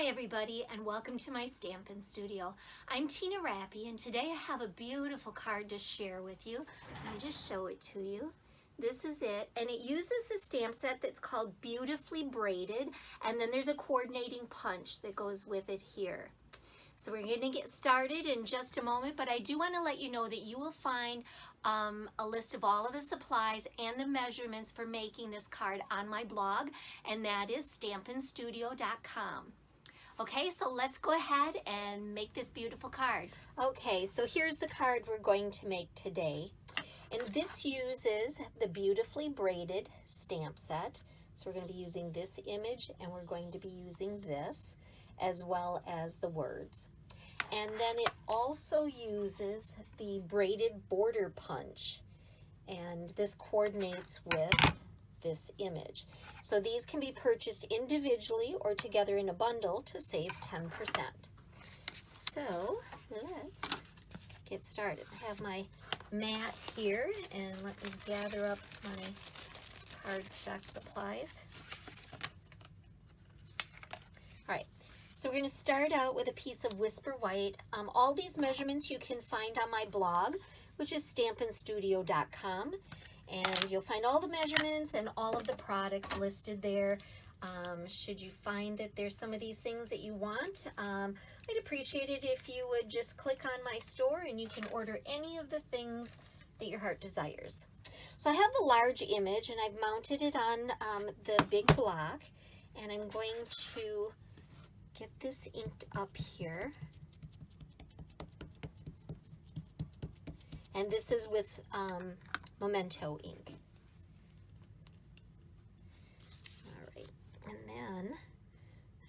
Hi everybody, and welcome to my Stampin' Studio. I'm Tina Rappy, and today I have a beautiful card to share with you. Let me just show it to you. This is it, and it uses the stamp set that's called Beautifully Braided, and then there's a coordinating punch that goes with it here. So we're going to get started in just a moment, but I do want to let you know that you will find a list of all of the supplies and the measurements for making this card on my blog, and that is stampinstudio.com. Okay, so let's go ahead and make this beautiful card. Okay, so here's the card we're going to make today. And this uses the Beautifully Braided stamp set. So we're going to be using this image, and we're going to be using this, as well as the words. And then it also uses the braided border punch, and this coordinates with this image. So these can be purchased individually or together in a bundle to save 10%. So let's get started. I have my mat here, and let me gather up my cardstock supplies. All right, so we're going to start out with a piece of Whisper White. All these measurements you can find on my blog, which is stampinstudio.com. And you'll find all the measurements and all of the products listed there. Should you find that there's some of these things that you want, I'd appreciate it if you would just click on my store and you can order any of the things that your heart desires. So I have the large image, and I've mounted it on the big block, and I'm going to get this inked up here. And this is with Memento ink. All right, and then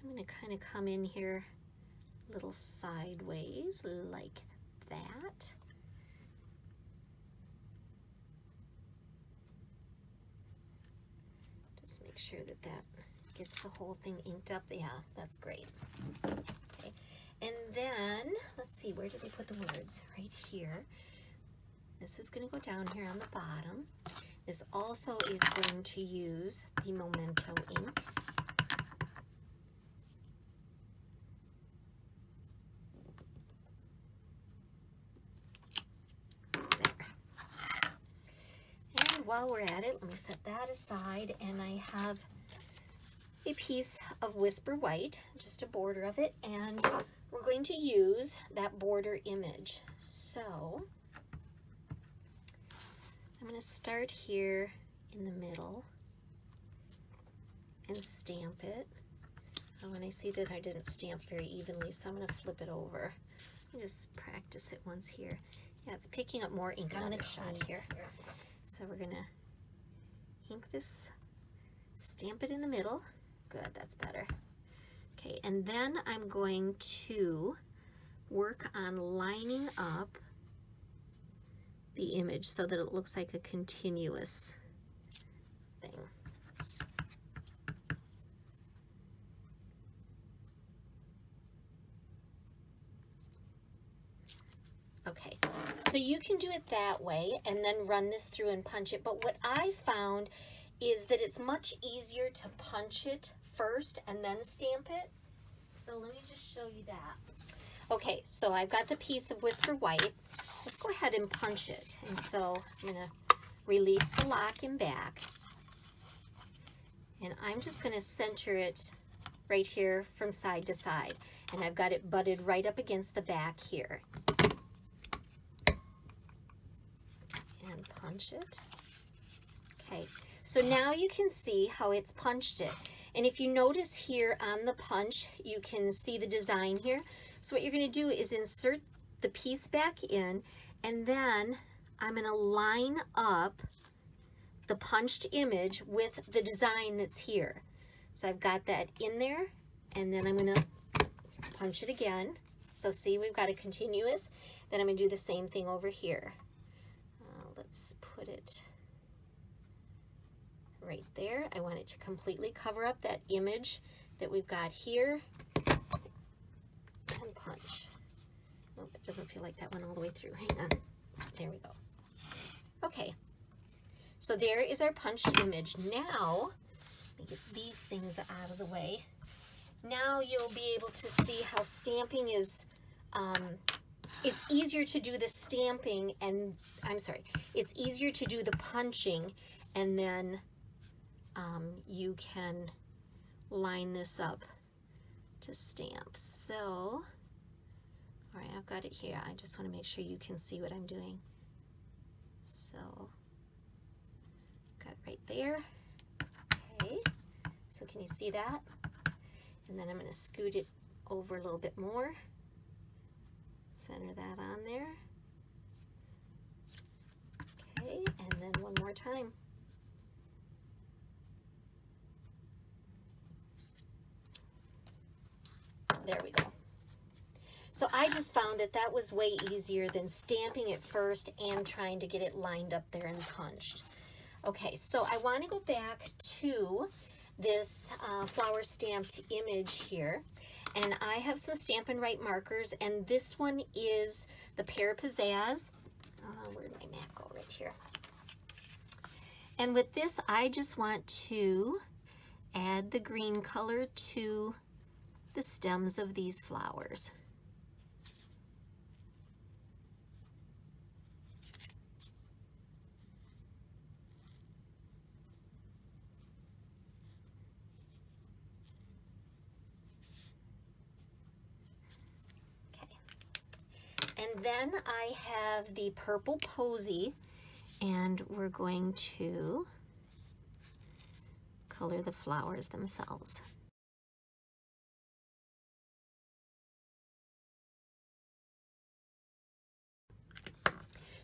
I'm going to kind of come in here a little sideways like that. Just make sure that that gets the whole thing inked up. Yeah, that's great. Okay, and then let's see, where did we put the words? Right here. This is going to go down here on the bottom. This also is going to use the Memento ink. There. And while we're at it, let me set that aside, and I have a piece of Whisper White, just a border of it, and we're going to use that border image. So I'm going to start here in the middle and stamp it. And I see that I didn't stamp very evenly, so I'm going to flip it over. Let me just practice it once here. Yeah, it's picking up more ink on the shot here. So we're going to ink this, stamp it in the middle. Good, that's better. Okay, and then I'm going to work on lining up the image so that it looks like a continuous thing. Okay, so you can do it that way and then run this through and punch it, but what I found is that it's much easier to punch it first and then stamp it. So let me just show you that. Okay, so I've got the piece of Whisper White. Let's go ahead and punch it. And so I'm going to release the lock and back. And I'm just going to center it right here from side to side. And I've got it butted right up against the back here. And punch it. Okay, so now you can see how it's punched it. And if you notice here on the punch, you can see the design here. So what you're going to do is insert the piece back in, and then I'm going to line up the punched image with the design that's here. So I've got that in there, and then I'm going to punch it again. So see, we've got a continuous. Then I'm going to do the same thing over here. Let's put it right there. I want it to completely cover up that image that we've got here. And punch. Oh, it doesn't feel like that went all the way through. Hang on. There we go. Okay. So there is our punched image. Now, let me get these things out of the way. now you'll be able to see how stamping is, it's easier to do the stamping and, it's easier to do the punching, and then you can line this up to stamp. So, all right, I've got it here. I just want to make sure you can see what I'm doing. So, got it right there. Okay, so can you see that? And then I'm going to scoot it over a little bit more. Center that on there. Okay, and then one more time. There we go. So I just found that that was way easier than stamping it first and trying to get it lined up there and punched. Okay, so I want to go back to this flower stamped image here, and I have some Stampin' Right markers, and this one is the Pear Pizzazz. Where'd my mat go? Right here. And with this, I just want to add the green color to the stems of these flowers. Okay. And then I have the purple posy, and we're going to color the flowers themselves.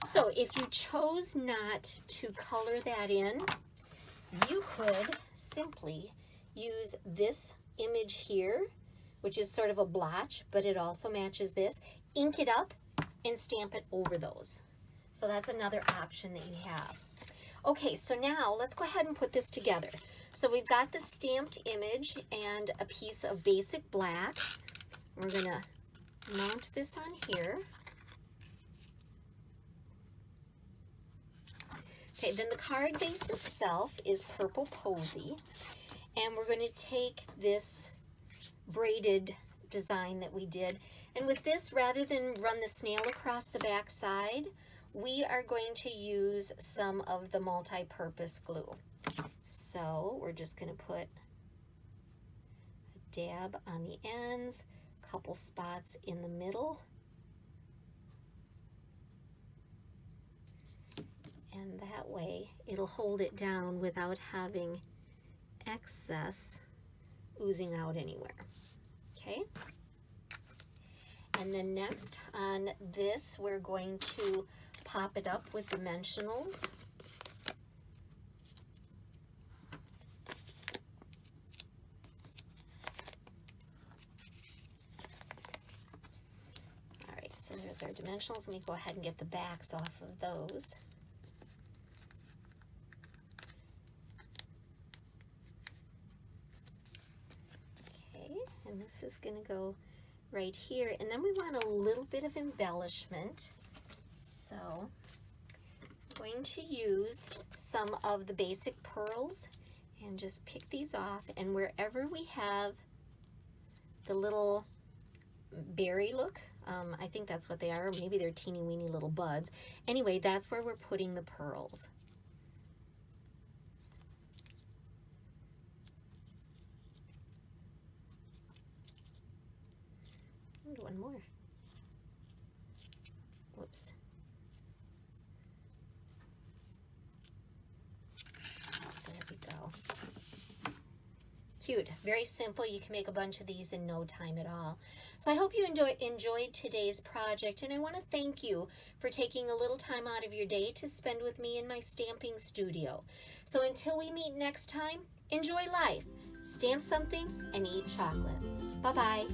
So if you chose not to color that in, you could simply use this image here, which is sort of a blotch, but it also matches this, ink it up and stamp it over those. So that's another option that you have. Okay, so now let's go ahead and put this together. So we've got the stamped image and a piece of basic black. We're gonna mount this on here. Okay, then the card base itself is purple posy, and we're going to take this braided design that we did, and with this, rather than run the snail across the back side, we are going to use some of the multi-purpose glue. So we're just going to put a dab on the ends, a couple spots in the middle, and that way it'll hold it down without having excess oozing out anywhere. Okay? And then next on this, we're going to pop it up with dimensionals. All right, so there's our dimensionals. Let me go ahead and get the backs off of those. And this is going to go right here, and then we want a little bit of embellishment, so I'm going to use some of the basic pearls and just pick these off, and wherever we have the little berry look, I think that's what they are, or maybe they're teeny weeny little buds. Anyway, that's where we're putting the pearls. And one more. Whoops. There we go. Cute. Very simple. You can make a bunch of these in no time at all. So I hope you enjoyed today's project, and I want to thank you for taking a little time out of your day to spend with me in my stamping studio. So until we meet next time, enjoy life, stamp something, and eat chocolate. Bye-bye.